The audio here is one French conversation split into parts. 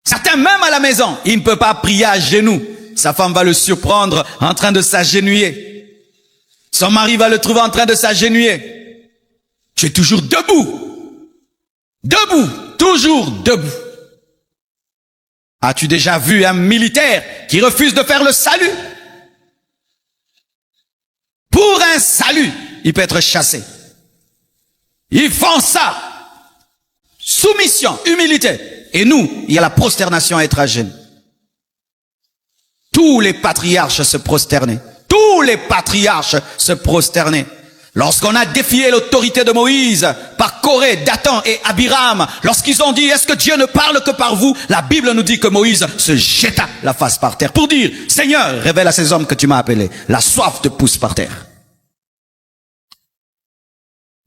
Certains, même à la maison, il ne peut pas prier à genoux. Sa femme va le surprendre en train de s'agenouiller. Son mari va le trouver en train de s'agenouiller. Tu es toujours debout. Debout. Toujours debout. As-tu déjà vu un militaire qui refuse de faire le salut? Pour un salut, il peut être chassé. Ils font ça. Soumission, humilité. Et nous, il y a la prosternation à être à genoux. Tous les patriarches se prosternaient. Tous les patriarches se prosternaient. Lorsqu'on a défié l'autorité de Moïse par Corée, Dathan et Abiram, lorsqu'ils ont dit, est-ce que Dieu ne parle que par vous? La Bible nous dit que Moïse se jeta la face par terre pour dire, Seigneur, révèle à ces hommes que tu m'as appelé. La soif te pousse par terre.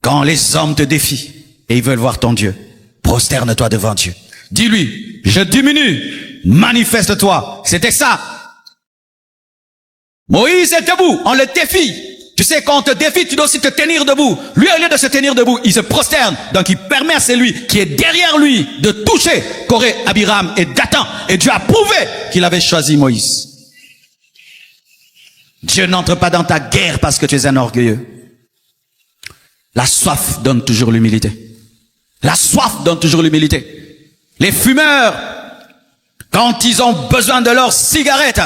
Quand les hommes te défient et ils veulent voir ton Dieu, prosterne-toi devant Dieu. Dis-lui, je diminue, manifeste-toi. C'était ça. Moïse est debout, on le défie. Tu sais, quand on te défie, tu dois aussi te tenir debout. Lui, au lieu de se tenir debout, il se prosterne. Donc, il permet à celui qui est derrière lui de toucher Corée, Abiram et Dathan. Et Dieu a prouvé qu'il avait choisi Moïse. Dieu n'entre pas dans ta guerre parce que tu es un orgueilleux. La soif donne toujours l'humilité. La soif donne toujours l'humilité. Les fumeurs, quand ils ont besoin de leur cigarette,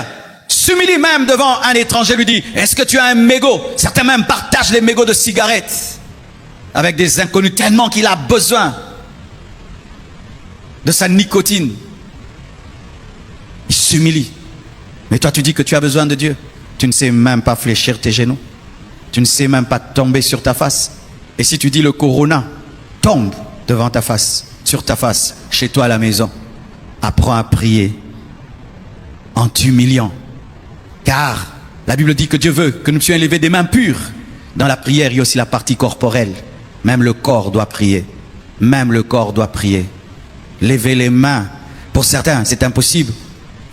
s'humilie même devant un étranger, lui dit, est-ce que tu as un mégot? Certains même partagent les mégots de cigarettes avec des inconnus tellement qu'il a besoin de sa nicotine. Il s'humilie. Mais toi, tu dis que tu as besoin de Dieu. Tu ne sais même pas fléchir tes genoux. Tu ne sais même pas tomber sur ta face. Et si tu dis le corona, tombe devant ta face, sur ta face, chez toi à la maison. Apprends à prier en t'humiliant. Car la Bible dit que Dieu veut que nous puissions élever des mains pures. Dans la prière, il y a aussi la partie corporelle. Même le corps doit prier. Même le corps doit prier. Lever les mains. Pour certains, c'est impossible.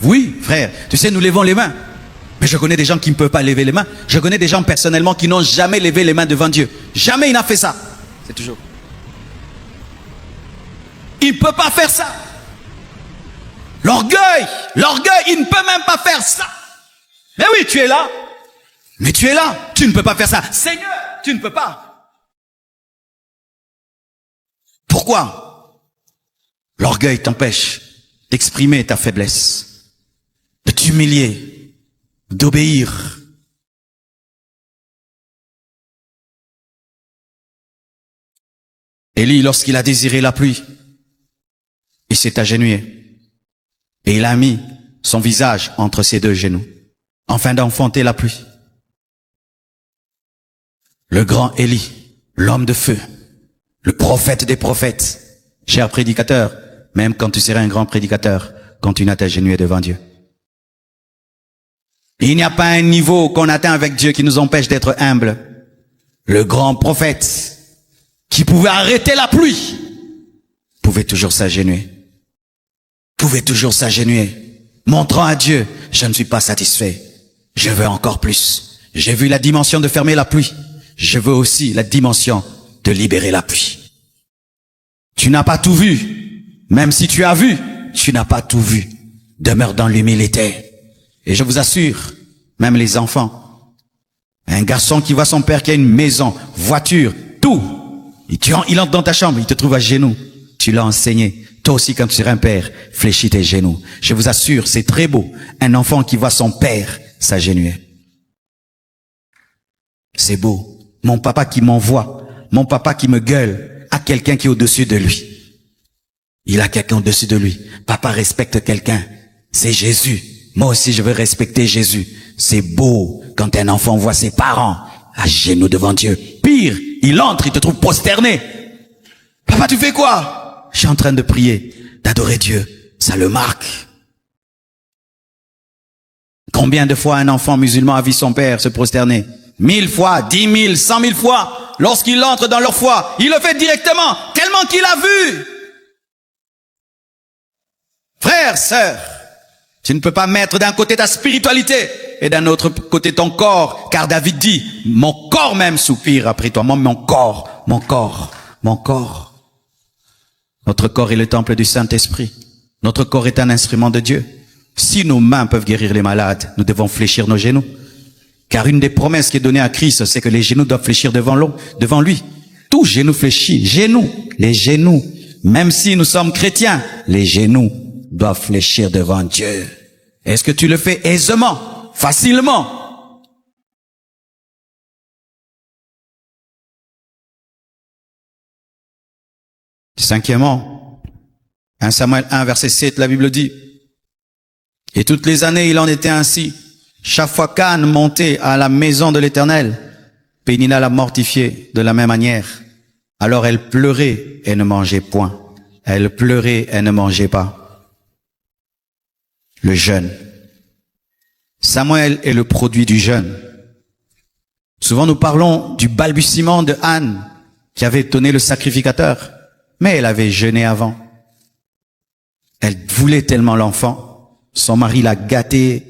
Oui, frère, tu sais, nous levons les mains. Mais je connais des gens qui ne peuvent pas lever les mains. Je connais des gens personnellement qui n'ont jamais levé les mains devant Dieu. Jamais il n'a fait ça. C'est toujours. Il ne peut pas faire ça. L'orgueil, il ne peut même pas faire ça. Mais oui, tu es là. Mais tu es là. Tu ne peux pas faire ça. Seigneur, tu ne peux pas. Pourquoi? L'orgueil t'empêche d'exprimer ta faiblesse, de t'humilier, d'obéir. Élie, lorsqu'il a désiré la pluie, il s'est agenouillé et il a mis son visage entre ses deux genoux, afin d'enfanter la pluie. Le grand Élie, l'homme de feu, le prophète des prophètes, cher prédicateur, même quand tu seras un grand prédicateur, continue à t'agenouiller devant Dieu. Il n'y a pas un niveau qu'on atteint avec Dieu qui nous empêche d'être humbles. Le grand prophète, qui pouvait arrêter la pluie, pouvait toujours s'agenouiller. Pouvait toujours s'agenouiller, montrant à Dieu, je ne suis pas satisfait. Je veux encore plus. J'ai vu la dimension de fermer la pluie. Je veux aussi la dimension de libérer la pluie. Tu n'as pas tout vu. Même si tu as vu, tu n'as pas tout vu. Demeure dans l'humilité. Et je vous assure, même les enfants, un garçon qui voit son père qui a une maison, voiture, tout, il entre dans ta chambre, il te trouve à genoux. Tu l'as enseigné. Toi aussi, quand tu seras un père, fléchis tes genoux. Je vous assure, c'est très beau. Un enfant qui voit son père s'agenouiller. C'est beau. Mon papa qui m'envoie, mon papa qui me gueule, a quelqu'un qui est au-dessus de lui. Il a quelqu'un au-dessus de lui. Papa respecte quelqu'un. C'est Jésus. Moi aussi, je veux respecter Jésus. C'est beau quand un enfant voit ses parents à genoux devant Dieu. Pire, il entre, il te trouve prosterné. Papa, tu fais quoi? Je suis en train de prier, d'adorer Dieu. Ça le marque. Combien de fois un enfant musulman a vu son père se prosterner? 1000 fois, 10 000, 100 000 fois. Lorsqu'il entre dans leur foi, il le fait directement, tellement qu'il a vu. Frère, sœur, tu ne peux pas mettre d'un côté ta spiritualité et d'un autre côté ton corps, car David dit, mon corps même soupire après toi, mon corps. Notre corps est le temple du Saint-Esprit. Notre corps est un instrument de Dieu. Si nos mains peuvent guérir les malades, nous devons fléchir nos genoux. Car une des promesses qui est donnée à Christ, c'est que les genoux doivent fléchir devant lui. Tout genou fléchit. Les genoux. Même si nous sommes chrétiens, les genoux doivent fléchir devant Dieu. Est-ce que tu le fais aisément, facilement? Cinquièmement, 1 Samuel 1, verset 7, la Bible dit, « Et toutes les années, il en était ainsi. Chaque fois qu'Anne montait à la maison de l'Éternel, Pénina la mortifiait de la même manière. Alors elle pleurait et ne mangeait point. Elle pleurait et ne mangeait pas. » Le jeûne. Samuel est le produit du jeûne. Souvent nous parlons du balbutiement de Anne qui avait étonné le sacrificateur, mais elle avait jeûné avant. Elle voulait tellement l'enfant, son mari l'a gâté,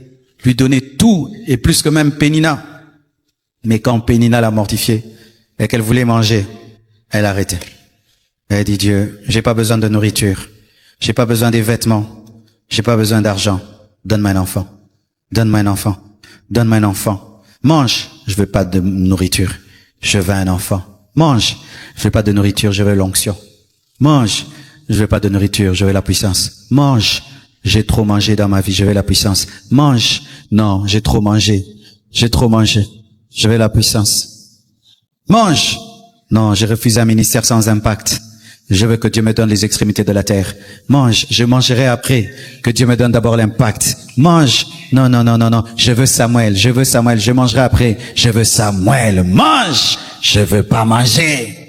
lui donnait tout et plus que même Pénina. Mais quand Pénina l'a mortifiée et qu'elle voulait manger, elle arrêtait. Elle dit, Dieu, j'ai pas besoin de nourriture, j'ai pas besoin des vêtements, j'ai pas besoin d'argent. Donne-moi un enfant, donne-moi un enfant, donne-moi un enfant. Mange, je veux pas de nourriture, je veux un enfant. Mange, je veux pas de nourriture, je veux l'onction. Mange, je veux pas de nourriture, je veux la puissance. Mange, j'ai trop mangé dans ma vie, je veux la puissance. Mange, non, j'ai trop mangé, je veux la puissance. Mange, non, je refuse un ministère sans impact. Je veux que Dieu me donne les extrémités de la terre. Mange, je mangerai après. Que Dieu me donne d'abord l'impact. Mange. Non, non, non, non, non. Je veux Samuel, je mangerai après. Je veux Samuel. Mange. Je veux pas manger.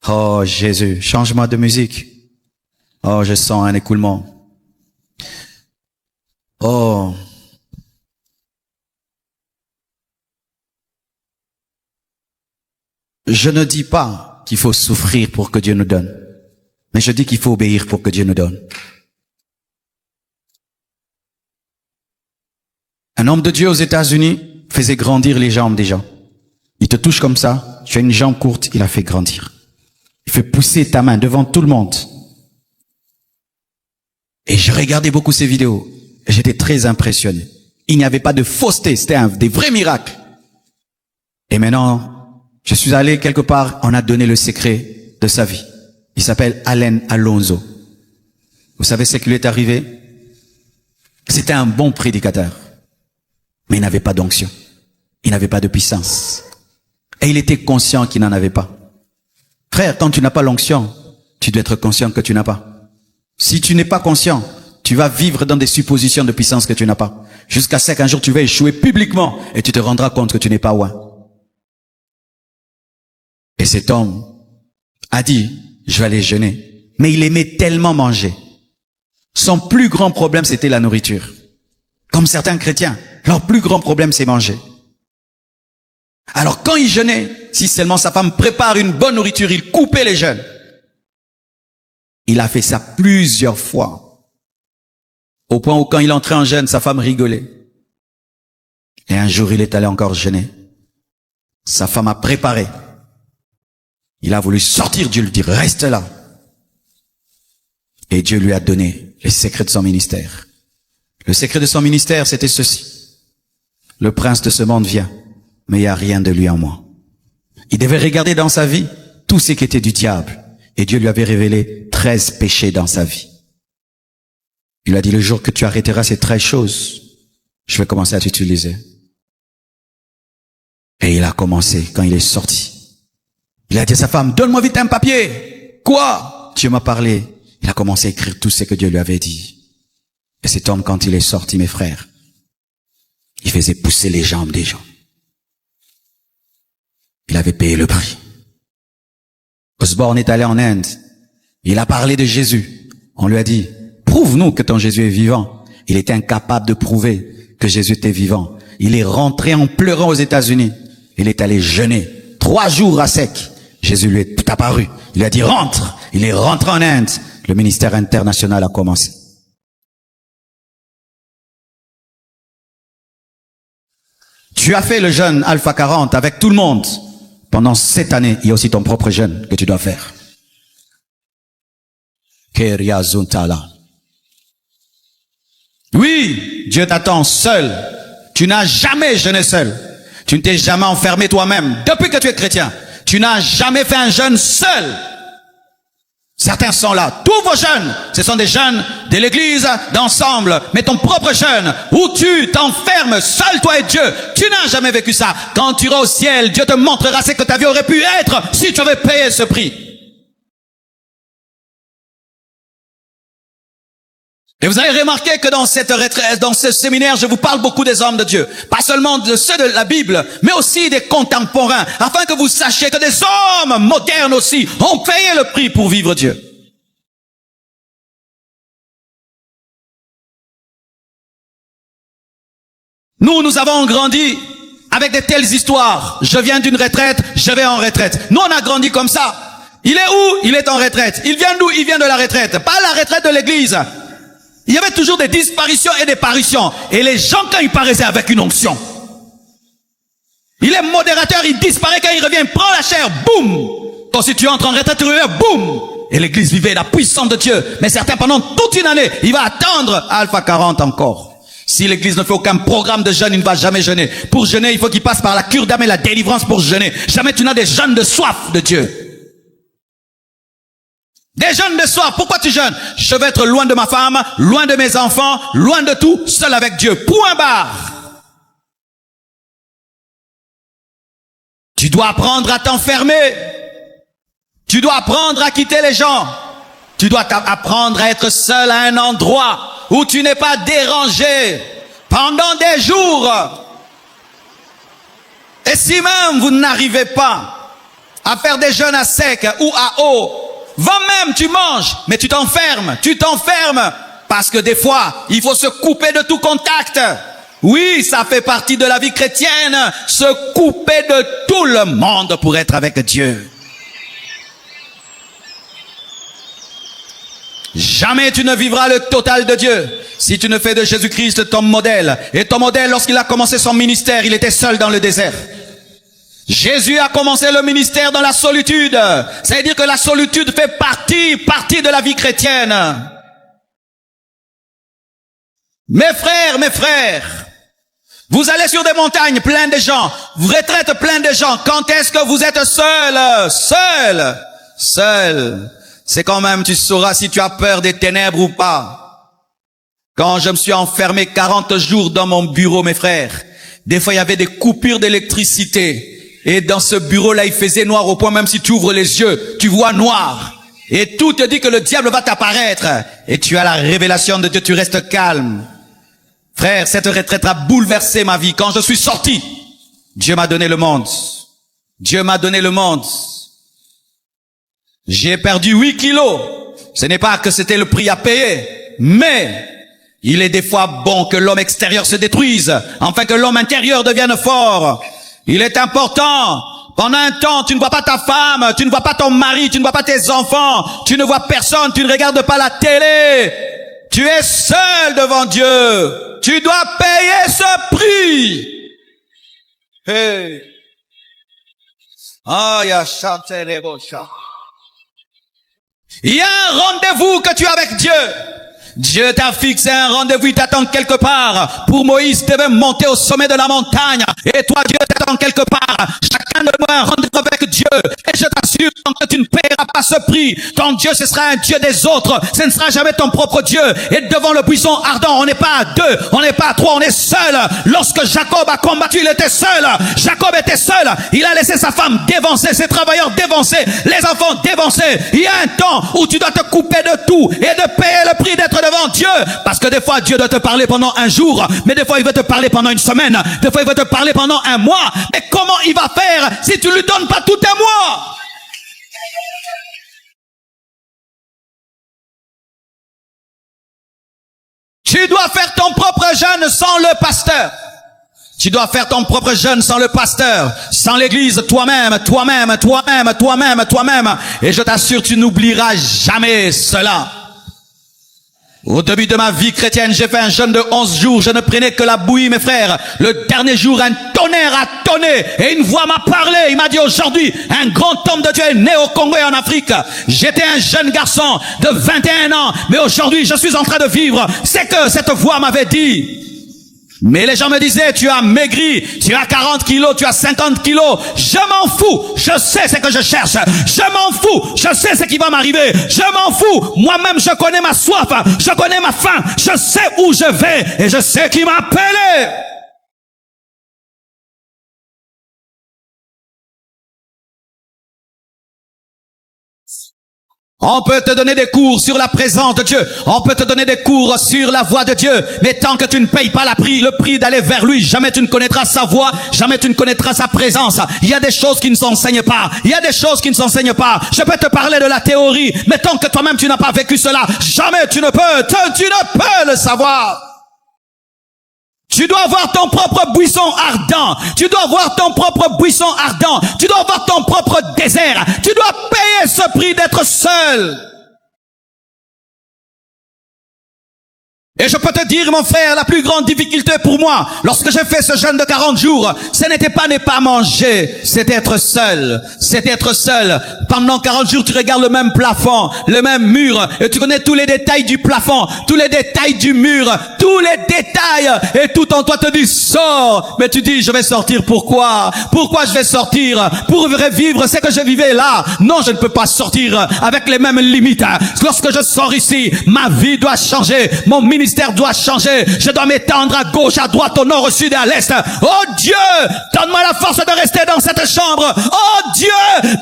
Oh Jésus, change-moi de musique. Oh, je sens un écoulement. Oh. Je ne dis pas qu'il faut souffrir pour que Dieu nous donne, mais je dis qu'il faut obéir pour que Dieu nous donne. Un homme de Dieu aux États-Unis faisait grandir les jambes des gens. Il te touche comme ça, tu as une jambe courte, il a fait grandir. Il fait pousser ta main devant tout le monde. Et je regardais beaucoup ces vidéos et j'étais très impressionné. Il n'y avait pas de fausseté, c'était des vrais miracles. Et maintenant, je suis allé quelque part, on a donné le secret de sa vie. Il s'appelle Allen Alonso. Vous savez ce qui lui est arrivé? C'était un bon prédicateur, mais il n'avait pas d'onction. Il n'avait pas de puissance. Et il était conscient qu'il n'en avait pas. Frère, quand tu n'as pas l'onction, tu dois être conscient que tu n'as pas. Si tu n'es pas conscient, tu vas vivre dans des suppositions de puissance que tu n'as pas. Jusqu'à ce qu'un jour tu vas échouer publiquement et tu te rendras compte que tu n'es pas loin. Et cet homme a dit, je vais aller jeûner. Mais il aimait tellement manger. Son plus grand problème, c'était la nourriture. Comme certains chrétiens, leur plus grand problème, c'est manger. Alors quand il jeûnait, si seulement sa femme prépare une bonne nourriture, il coupait les jeûnes. Il a fait ça plusieurs fois. Au point où quand il entrait en jeûne, sa femme rigolait. Et un jour, il est allé encore jeûner. Sa femme a préparé. Il a voulu sortir, Dieu lui dit, reste là. Et Dieu lui a donné les secrets de son ministère. Le secret de son ministère, c'était ceci. Le prince de ce monde vient, mais il n'y a rien de lui en moi. Il devait regarder dans sa vie tout ce qui était du diable. Et Dieu lui avait révélé 13 péchés dans sa vie. Il a dit, le jour que tu arrêteras ces 13 choses, je vais commencer à t'utiliser. Et il a commencé quand il est sorti. Il a dit à sa femme, donne-moi vite un papier. Quoi? Dieu m'a parlé. Il a commencé à écrire tout ce que Dieu lui avait dit. Et cet homme, quand il est sorti, mes frères, il faisait pousser les jambes des gens. Il avait payé le prix. Osborne est allé en Inde. Il a parlé de Jésus. On lui a dit, prouve-nous que ton Jésus est vivant. Il était incapable de prouver que Jésus était vivant. Il est rentré en pleurant aux États-Unis. Il est allé jeûner 3 jours à sec. Jésus lui est apparu. Il lui a dit, rentre. Il est rentré en Inde. Le ministère international a commencé. Tu as fait le jeûne Alpha 40 avec tout le monde. Pendant 7 années, il y a aussi ton propre jeûne que tu dois faire. Keria Zuntala. Oui, Dieu t'attend seul. Tu n'as jamais jeûné seul. Tu ne t'es jamais enfermé toi-même. Depuis que tu es chrétien, tu n'as jamais fait un jeûne seul. Certains sont là. Tous vos jeûnes, ce sont des jeûnes de l'église, d'ensemble. Mais ton propre jeûne, où tu t'enfermes seul, toi et Dieu, tu n'as jamais vécu ça. Quand tu iras au ciel, Dieu te montrera ce que ta vie aurait pu être si tu avais payé ce prix. Et vous avez remarqué que dans cette retraite, dans ce séminaire, je vous parle beaucoup des hommes de Dieu. Pas seulement de ceux de la Bible, mais aussi des contemporains, afin que vous sachiez que des hommes modernes aussi ont payé le prix pour vivre Dieu. Nous avons grandi avec de telles histoires. Je viens d'une retraite, je vais en retraite. Nous, on a grandi comme ça. Il est où? Il est en retraite. Il vient d'où? Il vient de la retraite. Pas la retraite de l'église. Il y avait toujours des disparitions et des paritions. Et les gens, quand ils paraissaient avec une onction, il est modérateur, il disparaît, quand il revient, il prend la chair, boum. Quand si tu entres en retraite, tu reviens, boum. Et l'église vivait la puissance de Dieu. Mais certains, pendant toute une année, il va attendre Alpha 40 encore. Si l'église ne fait aucun programme de jeûne, il ne va jamais jeûner. Pour jeûner, il faut qu'il passe par la cure d'âme et la délivrance pour jeûner. Jamais tu n'as des jeûnes de soif de Dieu. Des jeûnes de soir, pourquoi tu jeûnes? Je veux être loin de ma femme, loin de mes enfants, loin de tout, seul avec Dieu. Point barre. Tu dois apprendre à t'enfermer. Tu dois apprendre à quitter les gens. Tu dois apprendre à être seul à un endroit où tu n'es pas dérangé pendant des jours. Et si même vous n'arrivez pas à faire des jeûnes à sec ou à eau, même tu manges, mais tu t'enfermes, parce que des fois, il faut se couper de tout contact. Oui, ça fait partie de la vie chrétienne, se couper de tout le monde pour être avec Dieu. Jamais tu ne vivras le total de Dieu si tu ne fais de Jésus-Christ ton modèle. Et ton modèle, lorsqu'il a commencé son ministère, il était seul dans le désert. Jésus a commencé le ministère dans la solitude. Ça veut dire que la solitude fait partie de la vie chrétienne. Mes frères, vous allez sur des montagnes pleines de gens, vous retraites plein de gens. Quand est-ce que vous êtes seul? C'est quand même, tu sauras si tu as peur des ténèbres ou pas. Quand je me suis enfermé 40 jours dans mon bureau, mes frères, des fois il y avait des coupures d'électricité. Et dans ce bureau-là, il faisait noir au point, même si tu ouvres les yeux, tu vois noir. Et tout te dit que le diable va t'apparaître. Et tu as la révélation de Dieu, tu restes calme. Frère, cette retraite a bouleversé ma vie. Quand je suis sorti, Dieu m'a donné le monde. Dieu m'a donné le monde. J'ai perdu 8 kilos. Ce n'est pas que c'était le prix à payer, mais il est des fois bon que l'homme extérieur se détruise, afin que l'homme intérieur devienne fort. Il est important, pendant un temps, tu ne vois pas ta femme, tu ne vois pas ton mari, tu ne vois pas tes enfants, tu ne vois personne, tu ne regardes pas la télé. Tu es seul devant Dieu. Tu dois payer ce prix. Hey. Ah, il y a chanté les beaux chants. Il y a un rendez-vous que tu as avec Dieu. Dieu t'a fixé un rendez-vous, il t'attend quelque part. Pour Moïse, tu devais monter au sommet de la montagne. Et toi, Dieu t'attend quelque part. Chacun de nous a un rendez-vous avec Dieu. Et je t'assure que tu ne paieras pas ce prix. Ton Dieu, ce sera un Dieu des autres. Ce ne sera jamais ton propre Dieu. Et devant le buisson ardent, on n'est pas à 2, on n'est pas à 3, on est seul. Lorsque Jacob a combattu, il était seul. Jacob était seul. Il a laissé sa femme dévancer, ses travailleurs dévancer, les enfants dévancer. Il y a un temps où tu dois te couper de tout et de payer le prix d'être devant Dieu. Parce que des fois, Dieu doit te parler pendant un jour, mais des fois, il veut te parler pendant une semaine, des fois, il veut te parler pendant un mois. Mais comment il va faire si tu lui donnes pas tout un mois? Tu dois faire ton propre jeûne sans le pasteur. Tu dois faire ton propre jeûne sans le pasteur, sans l'église, toi-même. Et je t'assure, tu n'oublieras jamais cela. Au début de ma vie chrétienne, j'ai fait un jeûne de 11 jours. Je ne prenais que la bouillie, mes frères. Le dernier jour, un tonnerre a tonné et une voix m'a parlé. Il m'a dit aujourd'hui, un grand homme de Dieu est né au Congo et en Afrique. J'étais un jeune garçon de 21 ans, mais aujourd'hui, je suis en train de vivre. C'est que cette voix m'avait dit. Mais les gens me disaient, tu as maigri, tu as 40 kilos, tu as 50 kilos. Je m'en fous. Je sais ce que je cherche. Je m'en fous. Je sais ce qui va m'arriver. Je m'en fous. Moi-même, je connais ma soif. Je connais ma faim. Je sais où je vais et je sais qui m'a appelé. On peut te donner des cours sur la présence de Dieu. On peut te donner des cours sur la voix de Dieu. Mais tant que tu ne payes pas le prix d'aller vers lui, jamais tu ne connaîtras sa voix, jamais tu ne connaîtras sa présence. Il y a des choses qui ne s'enseignent pas. Il y a des choses qui ne s'enseignent pas. Je peux te parler de la théorie, mais tant que toi-même tu n'as pas vécu cela, jamais tu ne peux le savoir. Tu dois avoir ton propre buisson ardent. Tu dois avoir ton propre buisson ardent. Tu dois avoir ton propre désert. Tu dois payer ce prix d'être seul. Et je peux te dire, mon frère, la plus grande difficulté pour moi, lorsque j'ai fait ce jeûne de 40 jours, ce n'était pas ne pas manger, c'était être seul. C'était être seul. Pendant 40 jours, tu regardes le même plafond, le même mur, et tu connais tous les détails du plafond, tous les détails du mur, tous les détails, et tout en toi te dit, sors. Mais tu dis, je vais sortir, pourquoi? Pourquoi je vais sortir? Pour revivre ce que je vivais là. Non, je ne peux pas sortir avec les mêmes limites. Lorsque je sors ici, ma vie doit changer, mon ministère doit changer. Je dois m'étendre à gauche, à droite, au nord, au sud et à l'est. Oh Dieu, donne-moi la force de rester dans cette chambre. Oh Dieu,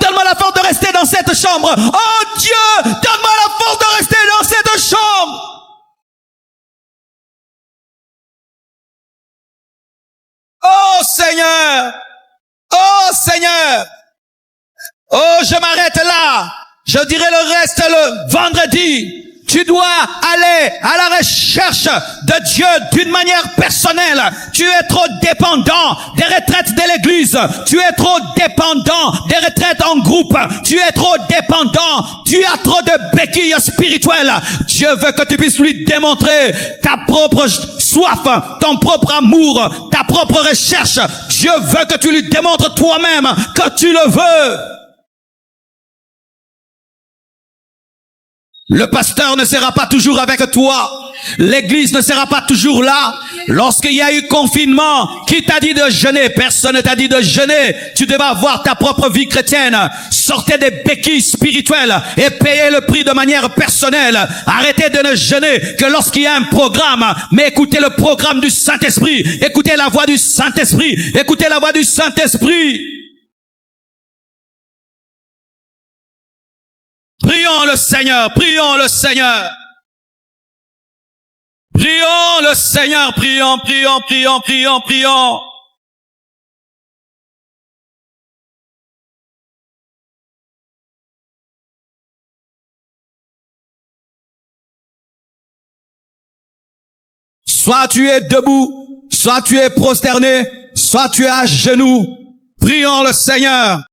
donne-moi la force de rester dans cette chambre. Oh Dieu, donne-moi la force de rester dans cette chambre. Oh Seigneur, oh Seigneur, oh je m'arrête là. Je dirai le reste le vendredi. Tu dois aller à la recherche de Dieu d'une manière personnelle. Tu es trop dépendant des retraites de l'église. Tu es trop dépendant des retraites en groupe. Tu es trop dépendant. Tu as trop de béquilles spirituelles. Dieu veut que tu puisses lui démontrer ta propre soif, ton propre amour, ta propre recherche. Dieu veut que tu lui démontres toi-même que tu le veux. Le pasteur ne sera pas toujours avec toi. L'église ne sera pas toujours là. Lorsqu'il y a eu confinement, qui t'a dit de jeûner? Personne ne t'a dit de jeûner. Tu devais avoir ta propre vie chrétienne. Sortez des béquilles spirituelles et payez le prix de manière personnelle. Arrêtez de ne jeûner que lorsqu'il y a un programme. Mais écoutez le programme du Saint-Esprit. Écoutez la voix du Saint-Esprit. Écoutez la voix du Saint-Esprit. Prions le Seigneur, prions le Seigneur. Prions le Seigneur, prions, prions, prions, prions, prions. Soit tu es debout, soit tu es prosterné, soit tu es à genoux. Prions le Seigneur.